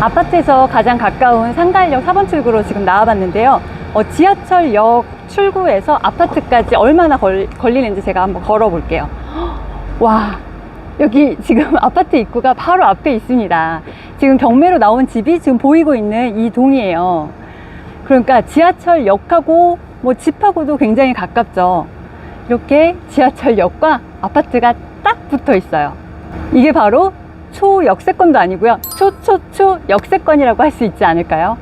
아파트에서 가장 가까운 상가역 4번 출구로 지금 나와봤는데요. 지하철역 출구에서 아파트까지 얼마나 걸리는지 제가 한번 걸어볼게요. 와, 여기 지금 아파트 입구가 바로 앞에 있습니다. 지금 경매로 나온 집이 지금 보이고 있는 이 동이에요. 그러니까 지하철역하고 뭐 집하고도 굉장히 가깝죠. 이렇게 지하철역과 아파트가 딱 붙어 있어요. 이게 바로 초역세권도 아니고요, 초역세권이라고 할 수 있지 않을까요?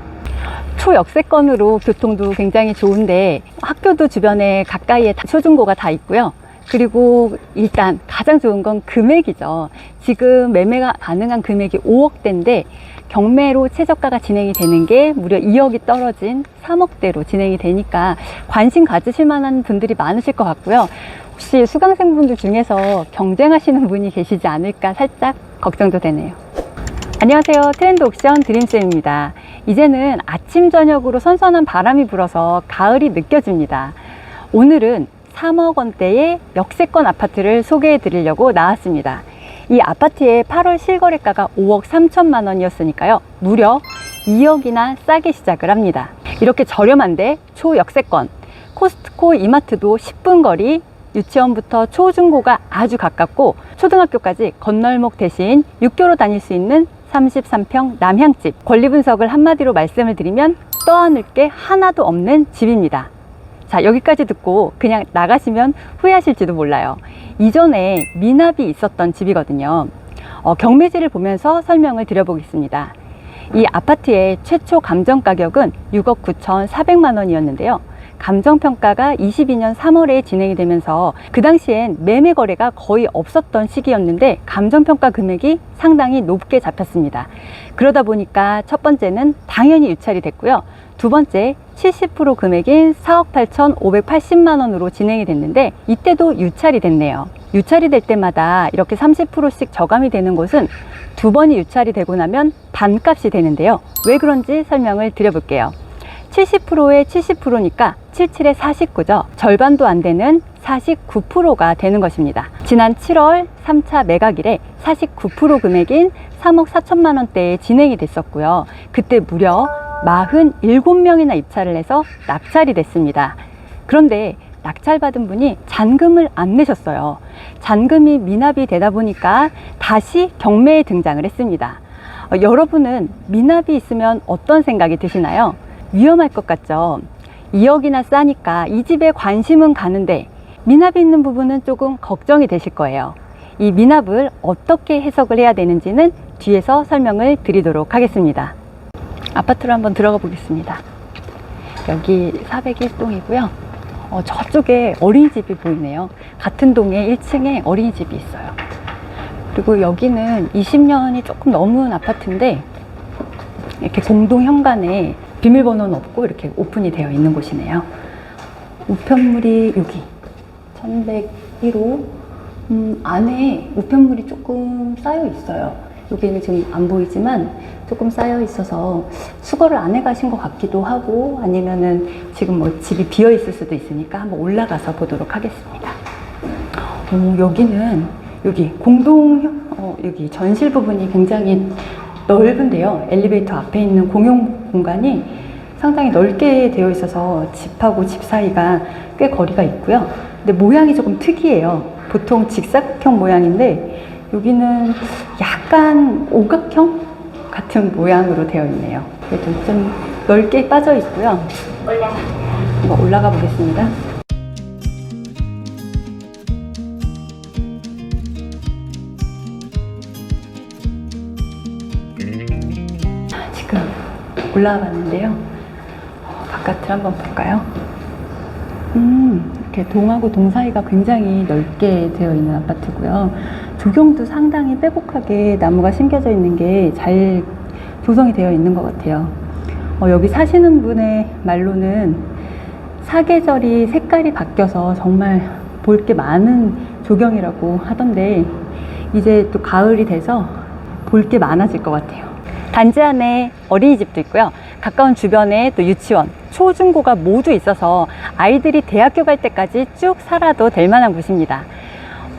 초역세권으로 교통도 굉장히 좋은데 학교도 주변에 가까이에 초중고가 다 있고요. 그리고 일단 가장 좋은 건 금액이죠. 지금 매매가 가능한 금액이 5억대인데 경매로 최저가가 진행이 되는 게 무려 2억이 떨어진 3억대로 진행이 되니까 관심 가지실 만한 분들이 많으실 것 같고요. 혹시 수강생분들 중에서 경쟁하시는 분이 계시지 않을까 살짝 걱정도 되네요. 안녕하세요, 트렌드 옥션 드림쌤입니다. 이제는 아침 저녁으로 선선한 바람이 불어서 가을이 느껴집니다. 오늘은 3억 원대의 역세권 아파트를 소개해 드리려고 나왔습니다. 이 아파트의 8월 실거래가가 5억 3천만 원이었으니까요, 무려 2억이나 싸게 시작을 합니다. 이렇게 저렴한데 초역세권, 코스트코 이마트도 10분 거리, 유치원부터 초중고가 아주 가깝고 초등학교까지 건널목 대신 육교로 다닐 수 있는 33평 남향집. 권리 분석을 한마디로 말씀을 드리면 떠안을 게 하나도 없는 집입니다. 자, 여기까지 듣고 그냥 나가시면 후회하실지도 몰라요. 이전에 미납이 있었던 집이거든요. 경매지를 보면서 설명을 드려보겠습니다. 이 아파트의 최초 감정 가격은 6억 9,400만 원이었는데요. 감정평가가 22년 3월에 진행이 되면서 그 당시엔 매매 거래가 거의 없었던 시기였는데 감정평가 금액이 상당히 높게 잡혔습니다. 그러다 보니까 첫 번째는 당연히 유찰이 됐고요. 두 번째 70% 금액인 4억 8,580만 원으로 진행이 됐는데 이때도 유찰이 됐네요. 유찰이 될 때마다 이렇게 30%씩 저감이 되는 곳은 두 번이 유찰이 되고 나면 반값이 되는데요. 왜 그런지 설명을 드려볼게요. 70%에 70%니까 77에 49죠. 절반도 안 되는 49%가 되는 것입니다. 지난 7월 3차 매각일에 49% 금액인 3억 4천만 원대에 진행이 됐었고요. 그때 무려 47명이나 입찰을 해서 낙찰이 됐습니다. 그런데 낙찰받은 분이 잔금을 안 내셨어요. 잔금이 미납이 되다 보니까 다시 경매에 등장을 했습니다. 여러분은 미납이 있으면 어떤 생각이 드시나요? 위험할 것 같죠? 2억이나 싸니까 이 집에 관심은 가는데 미납이 있는 부분은 조금 걱정이 되실 거예요. 이 미납을 어떻게 해석을 해야 되는지는 뒤에서 설명을 드리도록 하겠습니다. 아파트로 한번 들어가 보겠습니다. 여기 401동이고요. 저쪽에 어린이집이 보이네요. 같은 동에 1층에 어린이집이 있어요. 그리고 여기는 20년이 조금 넘은 아파트인데 이렇게 공동 현관에 비밀번호는 없고 이렇게 오픈이 되어 있는 곳이네요. 우편물이 여기 1101호 안에 우편물이 조금 쌓여 있어요. 여기는 지금 안 보이지만 조금 쌓여 있어서 수거를 안 해가신 것 같기도 하고 아니면은 지금 뭐 집이 비어 있을 수도 있으니까 한번 올라가서 보도록 하겠습니다. 여기는 여기 공동 여기 전실 부분이 굉장히 넓은데요. 엘리베이터 앞에 있는 공용 공간이 상당히 넓게 되어 있어서 집하고 집 사이가 꽤 거리가 있고요. 근데 모양이 조금 특이해요. 보통 직사각형 모양인데 여기는 약간 오각형 같은 모양으로 되어 있네요. 그래도 좀 넓게 빠져 있고요. 한번 올라가 보겠습니다. 지금 올라와 봤는데요. 바깥을 한번 볼까요? 이렇게 동하고 동 사이가 굉장히 넓게 되어 있는 아파트고요. 조경도 상당히 빼곡하게 나무가 심겨져 있는 게 잘 조성이 되어 있는 것 같아요. 여기 사시는 분의 말로는 사계절이 색깔이 바뀌어서 정말 볼 게 많은 조경이라고 하던데 이제 또 가을이 돼서 볼 게 많아질 것 같아요. 단지 안에 어린이집도 있고요. 가까운 주변에 또 유치원, 초중고가 모두 있어서 아이들이 대학교 갈 때까지 쭉 살아도 될 만한 곳입니다.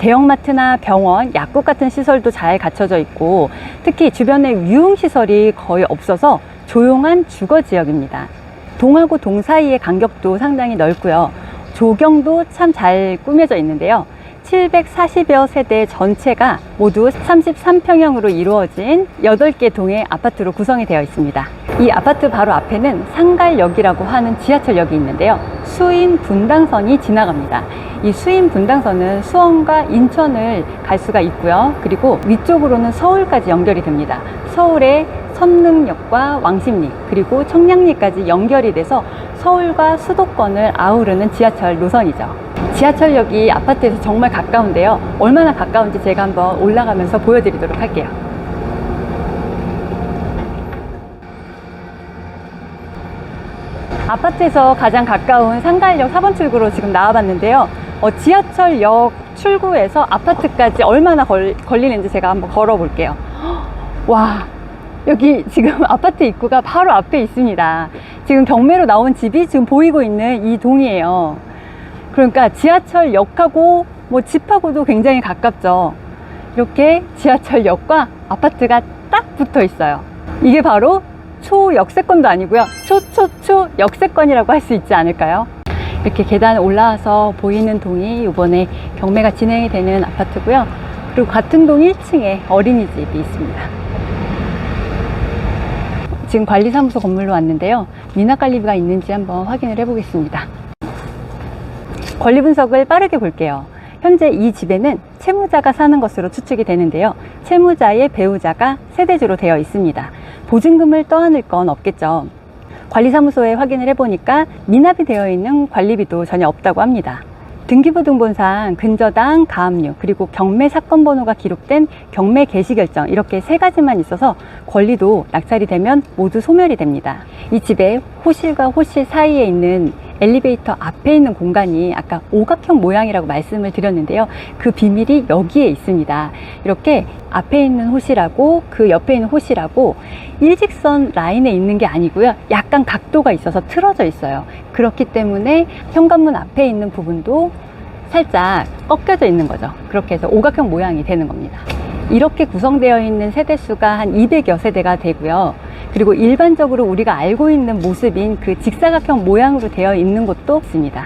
대형마트나 병원, 약국 같은 시설도 잘 갖춰져 있고 특히 주변에 유흥시설이 거의 없어서 조용한 주거지역입니다. 동하고 동 사이의 간격도 상당히 넓고요. 조경도 참 잘 꾸며져 있는데요. 740여 세대 전체가 모두 33평형으로 이루어진 8개 동의 아파트로 구성이 되어 있습니다. 이 아파트 바로 앞에는 상갈역이라고 하는 지하철역이 있는데요. 수인 분당선이 지나갑니다. 이 수인 분당선은 수원과 인천을 갈 수가 있고요. 그리고 위쪽으로는 서울까지 연결이 됩니다. 서울의 선릉역과 왕십리 그리고 청량리까지 연결이 돼서 서울과 수도권을 아우르는 지하철 노선이죠. 지하철역이 아파트에서 정말 가까운데요. 얼마나 가까운지 제가 한번 올라가면서 보여드리도록 할게요. 아파트에서 가장 가까운 상가역 4번 출구로 지금 나와봤는데요. 지하철역 출구에서 아파트까지 얼마나 걸리는지 제가 한번 걸어볼게요. 와, 여기 지금 아파트 입구가 바로 앞에 있습니다. 지금 경매로 나온 집이 지금 보이고 있는 이 동이에요. 그러니까 지하철역하고 뭐 집하고도 굉장히 가깝죠. 이렇게 지하철역과 아파트가 딱 붙어 있어요. 이게 바로 초역세권도 아니고요. 초역세권이라고 할 수 있지 않을까요? 이렇게 계단 올라와서 보이는 동이 이번에 경매가 진행이 되는 아파트고요. 그리고 같은 동 1층에 어린이집이 있습니다. 지금 관리사무소 건물로 왔는데요. 미납관리비가 있는지 한번 확인을 해보겠습니다. 권리 분석을 빠르게 볼게요. 현재 이 집에는 채무자가 사는 것으로 추측이 되는데요. 채무자의 배우자가 세대주로 되어 있습니다. 보증금을 떠안을 건 없겠죠. 관리사무소에 확인을 해보니까 미납이 되어 있는 관리비도 전혀 없다고 합니다. 등기부등본상 근저당, 가압류, 그리고 경매 사건 번호가 기록된 경매 개시 결정 이렇게 3가지만 있어서 권리도 낙찰이 되면 모두 소멸이 됩니다. 이 집에 호실과 호실 사이에 있는 엘리베이터 앞에 있는 공간이 아까 오각형 모양이라고 말씀을 드렸는데요. 그 비밀이 여기에 있습니다. 이렇게 앞에 있는 호실하고 그 옆에 있는 호실하고 일직선 라인에 있는 게 아니고요. 약간 각도가 있어서 틀어져 있어요. 그렇기 때문에 현관문 앞에 있는 부분도 살짝 꺾여져 있는 거죠. 그렇게 해서 오각형 모양이 되는 겁니다. 이렇게 구성되어 있는 세대수가 한 200여 세대가 되고요. 그리고 일반적으로 우리가 알고 있는 모습인 그 직사각형 모양으로 되어 있는 곳도 있습니다.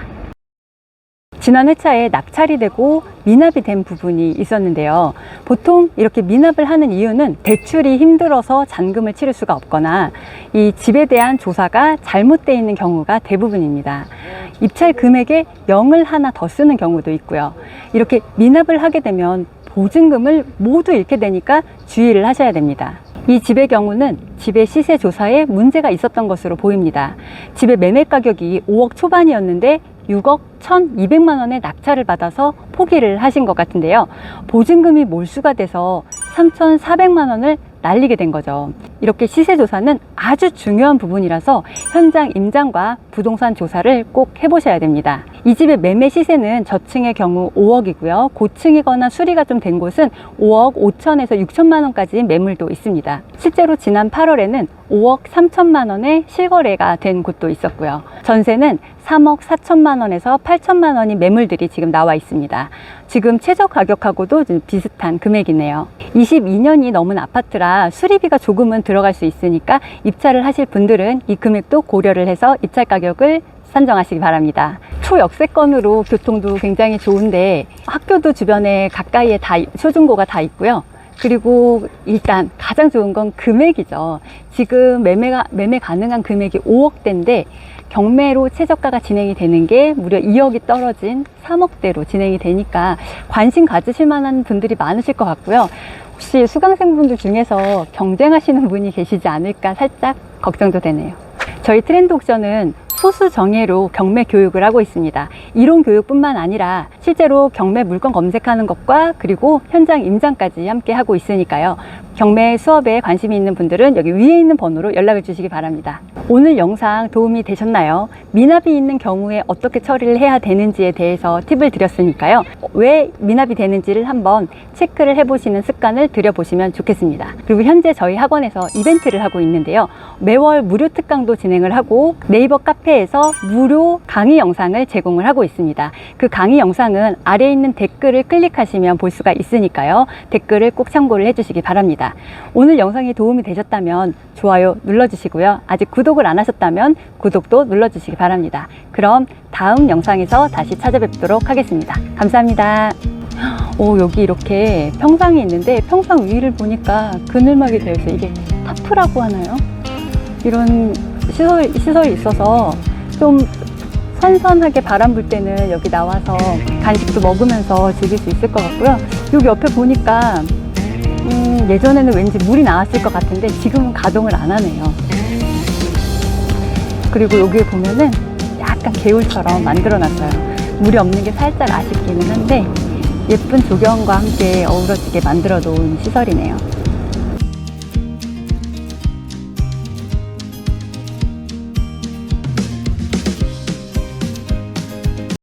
지난 회차에 낙찰이 되고 미납이 된 부분이 있었는데요. 보통 이렇게 미납을 하는 이유는 대출이 힘들어서 잔금을 치를 수가 없거나 이 집에 대한 조사가 잘못되어 있는 경우가 대부분입니다. 입찰 금액에 0을 하나 더 쓰는 경우도 있고요. 이렇게 미납을 하게 되면 보증금을 모두 잃게 되니까 주의를 하셔야 됩니다. 이 집의 경우는 집의 시세 조사에 문제가 있었던 것으로 보입니다. 집의 매매 가격이 5억 초반이었는데 6억 1,200만 원의 낙찰을 받아서 포기를 하신 것 같은데요. 보증금이 몰수가 돼서 3,400만 원을 날리게 된 거죠. 이렇게 시세 조사는 아주 중요한 부분이라서 현장 임장과 부동산 조사를 꼭 해보셔야 됩니다. 이 집의 매매 시세는 저층의 경우 5억이고요. 고층이거나 수리가 좀 된 곳은 5억 5천에서 6천만 원까지 매물도 있습니다. 실제로 지난 8월에는 5억 3천만 원의 실거래가 된 곳도 있었고요. 전세는 3억 4천만 원에서 8천만 원이 매물들이 지금 나와 있습니다. 지금 최저 가격하고도 좀 비슷한 금액이네요. 22년이 넘은 아파트라 수리비가 조금은 들어갈 수 있으니까 입찰을 하실 분들은 이 금액도 고려를 해서 입찰 가격을 산정하시기 바랍니다. 초역세권으로 교통도 굉장히 좋은데 학교도 주변에 가까이에 다 초중고가 다 있고요. 그리고 일단 가장 좋은 건 금액이죠. 지금 매매 가능한 금액이 5억대인데 경매로 최저가가 진행이 되는 게 무려 2억이 떨어진 3억대로 진행이 되니까 관심 가지실 만한 분들이 많으실 것 같고요. 혹시 수강생분들 중에서 경쟁하시는 분이 계시지 않을까 살짝 걱정도 되네요. 저희 트렌드 옥션은 소수 정예로 경매 교육을 하고 있습니다. 이론 교육뿐만 아니라 실제로 경매 물건 검색하는 것과 그리고 현장 임장까지 함께 하고 있으니까요. 경매 수업에 관심이 있는 분들은 여기 위에 있는 번호로 연락을 주시기 바랍니다. 오늘 영상 도움이 되셨나요? 미납이 있는 경우에 어떻게 처리를 해야 되는지에 대해서 팁을 드렸으니까요. 왜 미납이 되는지를 한번 체크를 해보시는 습관을 들여보시면 좋겠습니다. 그리고 현재 저희 학원에서 이벤트를 하고 있는데요. 매월 무료 특강도 진행을 하고 네이버 카페에서 무료 강의 영상을 제공을 하고 있습니다. 그 강의 영상은 아래에 있는 댓글을 클릭하시면 볼 수가 있으니까요. 댓글을 꼭 참고를 해주시기 바랍니다. 오늘 영상이 도움이 되셨다면 좋아요 눌러주시고요. 아직 구독을 안 하셨다면 구독도 눌러주시기 바랍니다. 그럼 다음 영상에서 다시 찾아뵙도록 하겠습니다. 감사합니다. 오, 여기 이렇게 평상이 있는데 평상 위를 보니까 그늘막이 되어 있어요. 이게 타프라고 하나요? 이런 시설이 있어서 좀 선선하게 바람 불 때는 여기 나와서 간식도 먹으면서 즐길 수 있을 것 같고요. 여기 옆에 보니까 예전에는 왠지 물이 나왔을 것 같은데 지금은 가동을 안 하네요. 그리고 여기에 보면은 약간 개울처럼 만들어 놨어요. 물이 없는 게 살짝 아쉽기는 한데 예쁜 조경과 함께 어우러지게 만들어 놓은 시설이네요.